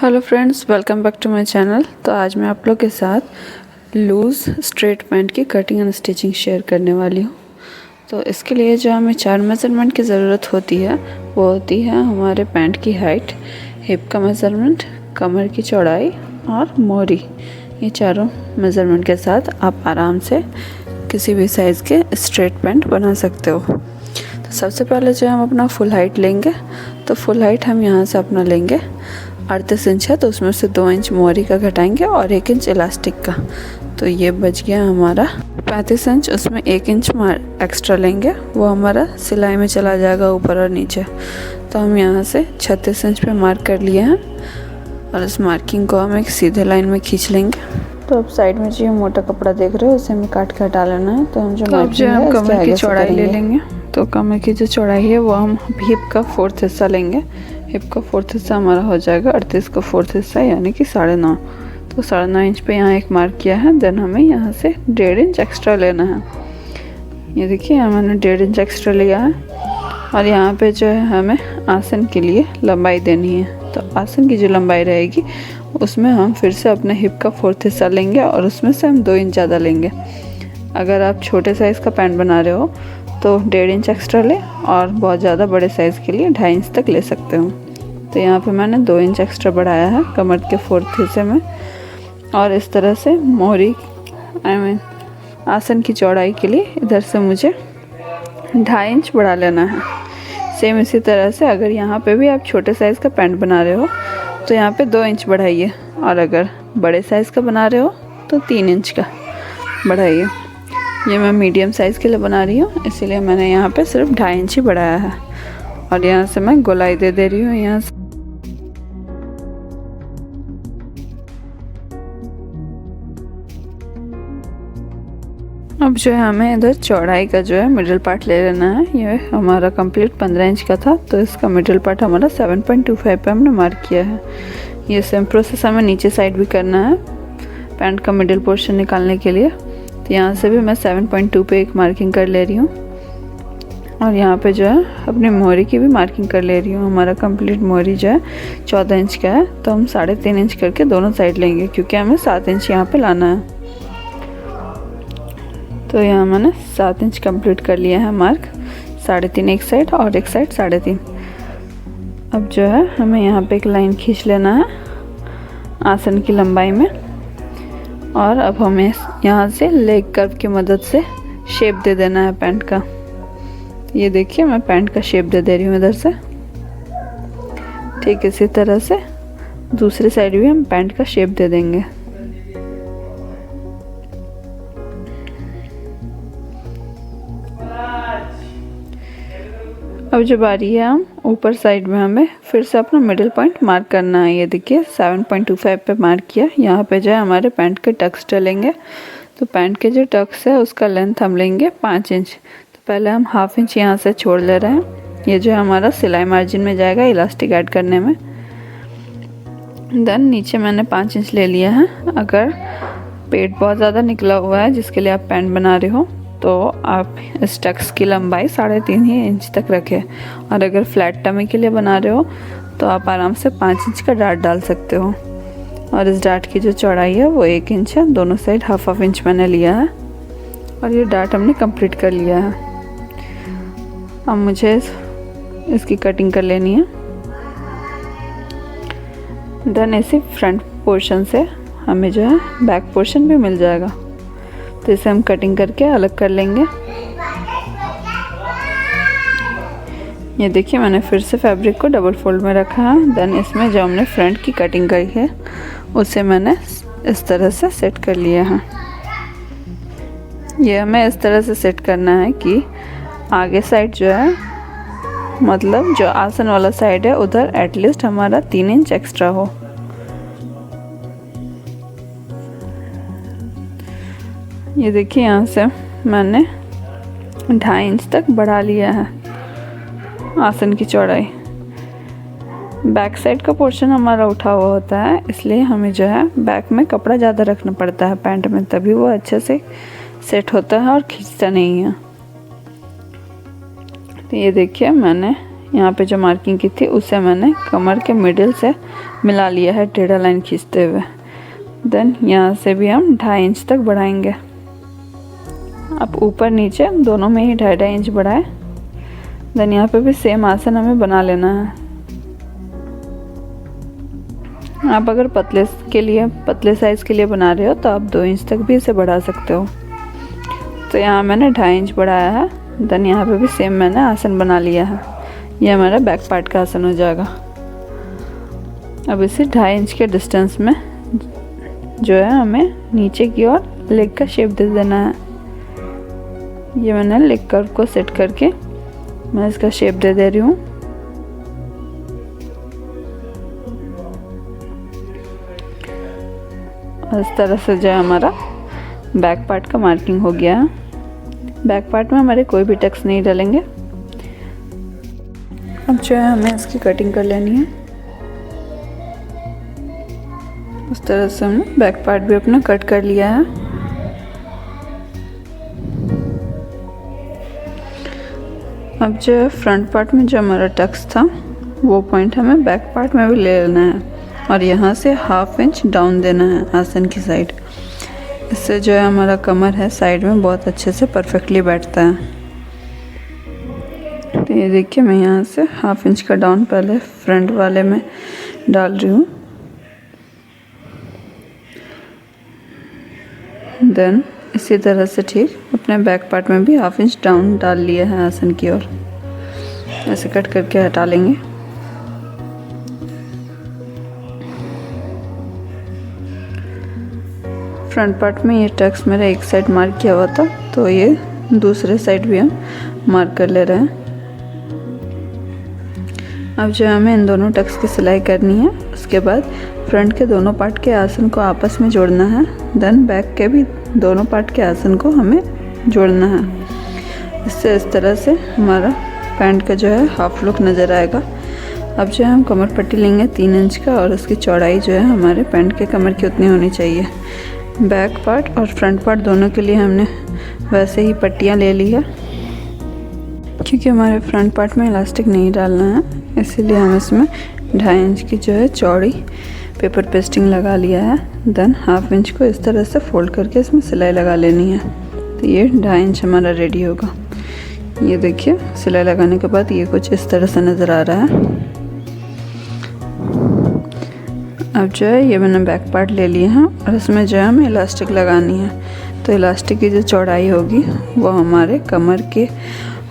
Hello friends, welcome back to my channel. तो आज मैं आप लोग के साथ लूज़ स्ट्रेट पैंट की कटिंग एंड स्टिचिंग शेयर करने वाली हूँ। तो इसके लिए जो हमें 4 मेज़रमेंट की ज़रूरत होती है वो होती है हमारे पैंट की हाइट, हिप का मेज़रमेंट, कमर की चौड़ाई और मोरी। ये चारों मेज़रमेंट के साथ आप आराम से किसी भी साइज़ के स्ट्रेट पैंट बना सकते हो। तो सबसे पहले जो हम अपना फुल हाइट लेंगे, तो फुल हाइट हम यहाँ से अपना लेंगे 38 इंच है, तो उसमें से 2 इंच मोरी का घटाएंगे और 1 इंच इलास्टिक का। तो ये बच गया हमारा 35 इंच। उसमें 1 इंच एक्स्ट्रा लेंगे, वो हमारा सिलाई में चला जाएगा ऊपर और नीचे। तो हम यहाँ से 36 इंच पे मार्क कर लिए हैं और इस मार्किंग को हम एक सीधे लाइन में खींच लेंगे। तो अब साइड में जो मोटा कपड़ा देख रहे हो उसे हमें काट के हटा लेना है। तो हम जो हम कमर की चौड़ाई ले लेंगे। तो कमर की जो चौड़ाई है वो हम हिप का 4th हिस्सा लेंगे। हिप का 4th हिस्सा हमारा हो जाएगा 38 का 4th हिस्सा, यानी कि 9.5। तो 9.5 इंच पे यहाँ एक मार्क किया है। देन हमें यहाँ से 1.5 इंच एक्स्ट्रा लेना है। ये देखिए यहाँ मैंने 1.5 इंच एक्स्ट्रा लिया है। और यहाँ पे जो है हमें आसन के लिए लंबाई देनी है। तो आसन की जो लंबाई रहेगी उसमें हम फिर से अपने हिप का 4th हिस्सा लेंगे और उसमें से हम 2 इंच ज़्यादा लेंगे। अगर आप छोटे साइज़ का पैंट बना रहे हो तो 1.5 इंच एक्स्ट्रा लें, और बहुत ज़्यादा बड़े साइज़ के लिए 2.5 इंच तक ले सकते हो। तो यहाँ पे मैंने 2 इंच एक्स्ट्रा बढ़ाया है कमर के 4th हिस्से में। और इस तरह से मोहरी आसन की चौड़ाई के लिए इधर से मुझे 2.5 इंच बढ़ा लेना है। सेम इसी तरह से अगर यहाँ पे भी आप छोटे साइज़ का पैंट बना रहे हो तो यहाँ पे 2 इंच बढ़ाइए, और अगर बड़े साइज़ का बना रहे हो तो 3 इंच का बढ़ाइए। ये मैं मीडियम साइज़ के लिए बना रही हूँ, इसीलिए मैंने यहाँ पे सिर्फ 2.5 इंच ही बढ़ाया है। और यहाँ से मैं गोलाई दे रही हूँ यहाँ से। अब जो है हमें इधर चौड़ाई का जो है मिडिल पार्ट ले लेना है। ये हमारा कंप्लीट 15 इंच का था, तो इसका मिडिल पार्ट हमारा 7.25 पे हमने मार्क किया है। ये सेम प्रोसेस हमें नीचे साइड भी करना है पैंट का मिडिल पोर्शन निकालने के लिए। तो यहाँ से भी मैं 7.2 पे एक मार्किंग कर ले रही हूँ, और यहाँ पे जो है अपनी मोहरी की भी मार्किंग कर ले रही हूँ। हमारा कंप्लीट मोहरी जो है 14 इंच का है, तो हम 3.5 इंच करके दोनों साइड लेंगे, क्योंकि हमें 7 इंच यहाँ पे लाना है। तो यहाँ मैंने 7 इंच कंप्लीट कर लिया है मार्क, 3.5 एक साइड और एक साइड 3.5। अब जो है हमें यहाँ पे एक लाइन खींच लेना है आसन की लंबाई में, और अब हमें यहाँ से लेग कर्व की मदद से शेप दे देना है पैंट का। ये देखिए मैं पैंट का शेप दे रही हूँ इधर से। ठीक इसी तरह से दूसरी साइड भी हम पैंट का शेप दे देंगे। अब जो बारी है हम ऊपर साइड में हमें फिर से अपना मिडिल पॉइंट मार्क करना है। ये देखिए 7.25 पे मार्क किया। यहाँ पे जो है हमारे पैंट के टक्स डलेंगे। तो पैंट के जो टक्स है उसका लेंथ हम लेंगे 5 इंच। तो पहले हम 1/2 इंच यहाँ से छोड़ ले रहे हैं। ये जो है हमारा सिलाई मार्जिन में जाएगा इलास्टिक ऐड करने में। देन नीचे मैंने 5 इंच ले लिया है। अगर पेट बहुत ज़्यादा निकला हुआ है जिसके लिए आप पैंट बना रहे हो तो आप इस टक्स की लंबाई 3.5 ही इंच तक रखें, और अगर फ्लैट टमी के लिए बना रहे हो तो आप आराम से 5 इंच का डार्ट डाल सकते हो। और इस डार्ट की जो चौड़ाई है वो 1 इंच है। दोनों साइड 1/2 इंच मैंने लिया है, और ये डार्ट हमने कंप्लीट कर लिया है। अब मुझे इसकी कटिंग कर लेनी है। देन इसी फ्रंट पोर्शन से हमें जो है बैक पोर्शन भी मिल जाएगा, तो इसे हम कटिंग करके अलग कर लेंगे। ये देखिए मैंने फिर से फैब्रिक को डबल फोल्ड में रखा है। देन इसमें जो हमने फ्रंट की कटिंग करी है उसे मैंने इस तरह से सेट कर लिया है। ये हमें इस तरह से सेट करना है कि आगे साइड जो है, मतलब जो आसन वाला साइड है, उधर एटलीस्ट हमारा 3 इंच एक्स्ट्रा हो। ये देखिए यहाँ से मैंने 2.5 इंच तक बढ़ा लिया है आसन की चौड़ाई। बैक साइड का पोर्शन हमारा उठा हुआ होता है, इसलिए हमें जो है बैक में कपड़ा ज़्यादा रखना पड़ता है पैंट में, तभी वो अच्छे से सेट होता है और खींचता नहीं है। तो ये देखिए मैंने यहाँ पे जो मार्किंग की थी उसे मैंने कमर के मिडिल से मिला लिया है टेढ़ा लाइन खींचते हुए। देन यहाँ से भी हम 2.5 इंच तक बढ़ाएंगे। अब ऊपर नीचे दोनों में ही 2.5 इंच बढ़ाए। देन यहाँ पे भी सेम आसन हमें बना लेना है। आप अगर पतले साइज़ के लिए बना रहे हो तो आप 2 इंच तक भी इसे बढ़ा सकते हो। तो यहाँ मैंने 2.5 इंच बढ़ाया है। देन यहाँ पे भी सेम मैंने आसन बना लिया है। ये हमारा बैक पार्ट का आसन हो जाएगा। अब इसे 2.5 इंच के डिस्टेंस में जो है हमें नीचे की ओर लेग का शेप दे देना है। ये मैंने लेग कर्व को सेट करके मैं इसका शेप दे दे रही हूँ। इस तरह से जो है हमारा बैक पार्ट का मार्किंग हो गया है। बैक पार्ट में हमारे कोई भी टक्स नहीं डालेंगे। अब जो है हमें इसकी कटिंग कर लेनी है। इस तरह से हमने बैक पार्ट भी अपना कट कर लिया है। अब जो है फ्रंट पार्ट में जो हमारा टक्स था वो पॉइंट हमें बैक पार्ट में भी ले लेना है और यहाँ से 1/2 इंच डाउन देना है आसन की साइड। इससे जो है हमारा कमर है साइड में बहुत अच्छे से परफेक्टली बैठता है। तो ये देखिए मैं यहाँ से 1/2 इंच का डाउन पहले फ्रंट वाले में डाल रही हूँ। देन इसी तरह से ठीक अपने बैक पार्ट में भी 1/2 इंच डाउन डाल लिया है आसन की ओर। ऐसे कट करके हटा लेंगे। फ्रंट पार्ट में ये टक्स मेरा एक साइड मार्क किया हुआ था, तो ये दूसरे साइड भी हम मार्क कर ले रहे हैं। अब जो हमें इन दोनों टक्स की सिलाई करनी है। उसके बाद फ्रंट के दोनों पार्ट के आसन को आपस में जोड़ना है। देन बैक के भी दोनों पार्ट के आसन को हमें जोड़ना है। इससे इस तरह से हमारा पैंट का जो है हाफ लुक नज़र आएगा। अब जो है हम कमर पट्टी लेंगे 3 इंच का और उसकी चौड़ाई जो है हमारे पैंट के कमर की उतनी होनी चाहिए। बैक पार्ट और फ्रंट पार्ट दोनों के लिए हमने वैसे ही पट्टियाँ ले ली है, क्योंकि हमारे फ्रंट पार्ट में इलास्टिक नहीं डालना है, इसीलिए हम इसमें 2.5 इंच की जो है चौड़ी पेपर पेस्टिंग लगा लिया है। देन 1/2 इंच को इस तरह से फोल्ड करके इसमें सिलाई लगा लेनी है। तो ये 2.5 इंच हमारा रेडी होगा। ये देखिए सिलाई लगाने के बाद ये कुछ इस तरह से नज़र आ रहा है। अब जो है ये मैंने बैक पार्ट ले लिया है और इसमें जो है हमें इलास्टिक लगानी है। तो इलास्टिक की जो चौड़ाई होगी वो हमारे कमर के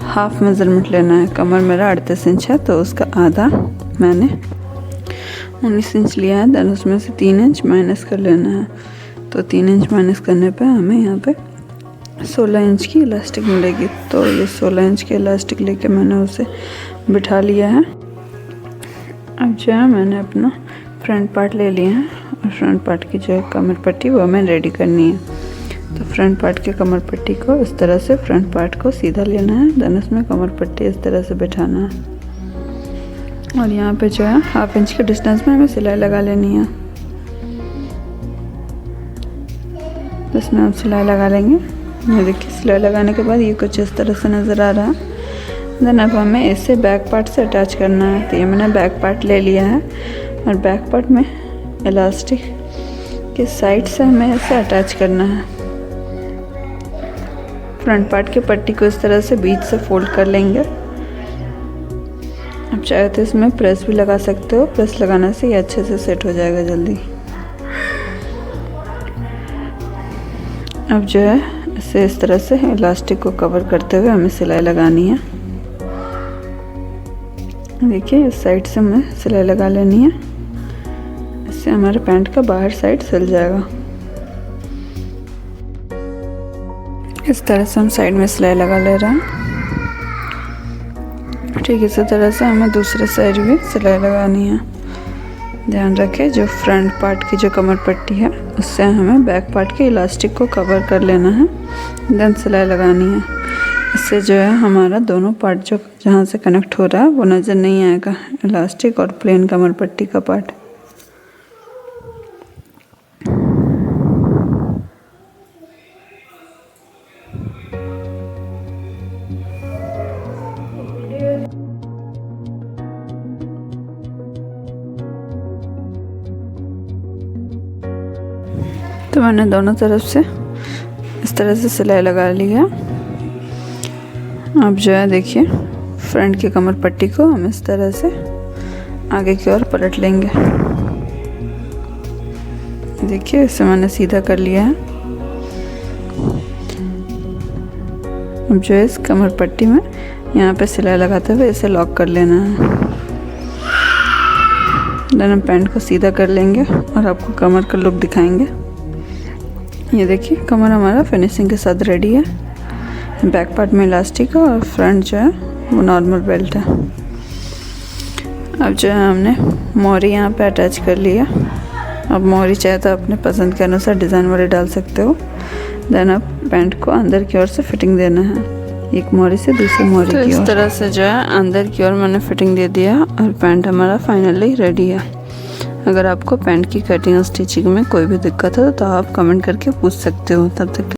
हाफ मेज़रमेंट लेना है। कमर मेरा 38 इंच है, तो उसका आधा मैंने 19 इंच लिया है। देन उसमें से 3 इंच माइनस कर लेना है। तो 3 इंच माइनस करने पे हमें यहाँ पे 16 इंच की इलास्टिक मिलेगी। तो ये 16 इंच की इलास्टिक लेके मैंने उसे बिठा लिया है। अब जो है मैंने अपना फ्रंट पार्ट ले लिया है और फ्रंट पार्ट की जो है कमर पट्टी वो हमें रेडी करनी है। तो फ्रंट पार्ट के कमर पट्टी को इस तरह से फ्रंट पार्ट को सीधा लेना है। देन उसमें कमर पट्टी इस तरह से बिठाना है और यहाँ पे जो है 1/2 इंच के डिस्टेंस में हमें सिलाई लगा लेनी है। तो इसमें हम सिलाई लगा लेंगे। ये देखिए सिलाई लगाने के बाद ये कुछ इस तरह से नज़र आ रहा है। देन अब हमें इसे बैक पार्ट से अटैच करना है। तो ये मैंने बैक पार्ट ले लिया है और बैक पार्ट में इलास्टिक के साइड से हमें इसे अटैच करना है। फ्रंट पार्ट की पट्टी को इस तरह से बीच से फोल्ड कर लेंगे। आप चाहे तो इसमें प्रेस भी लगा सकते हो। प्रेस लगाने से ये अच्छे से सेट हो जाएगा जल्दी। अब जो है इसे इस तरह से इलास्टिक को कवर करते हुए हमें सिलाई लगानी है। देखिए इस साइड से हमें सिलाई लगा लेनी है। इससे हमारे पैंट का बाहर साइड सिल जाएगा। इस तरह से हम साइड में सिलाई लगा ले रहे हैं। ठीक इसी तरह से हमें दूसरे साइड भी सिलाई लगानी है। ध्यान रखें जो फ्रंट पार्ट की जो कमर पट्टी है उससे हमें बैक पार्ट के इलास्टिक को कवर कर लेना है। देन सिलाई लगानी है। इससे जो है हमारा दोनों पार्ट जो जहाँ से कनेक्ट हो रहा है वो नज़र नहीं आएगा, इलास्टिक और प्लेन कमर पट्टी का पार्ट। तो मैंने दोनों तरफ से इस तरह से सिलाई लगा ली है। अब जो है देखिए, फ्रंट की कमर पट्टी को हम इस तरह से आगे की ओर पलट लेंगे। देखिए इसे मैंने सीधा कर लिया है। अब जो है इस कमर पट्टी में यहाँ पे सिलाई लगाते हुए इसे लॉक कर लेना है। देन हम पैंट को सीधा कर लेंगे और आपको कमर का लुक दिखाएंगे। ये देखिए कमर हमारा फिनिशिंग के साथ रेडी है। बैक पार्ट में इलास्टिक है और फ्रंट जो है वो नॉर्मल बेल्ट है। अब जो है हमने मोहरी यहाँ पे अटैच कर लिया। अब मोहरी चाहे तो अपने पसंद के अनुसार डिज़ाइन वाले डाल सकते हो। देन अब पैंट को अंदर की ओर से फिटिंग देना है, एक मोहरी से दूसरी मोहरी की ओर। इस तरह से जो है अंदर की ओर मैंने फिटिंग दे दिया और पैंट हमारा फाइनली रेडी है। अगर आपको पैंट की कटिंग और स्टिचिंग में कोई भी दिक्कत हो तो आप कमेंट करके पूछ सकते हो। तब तक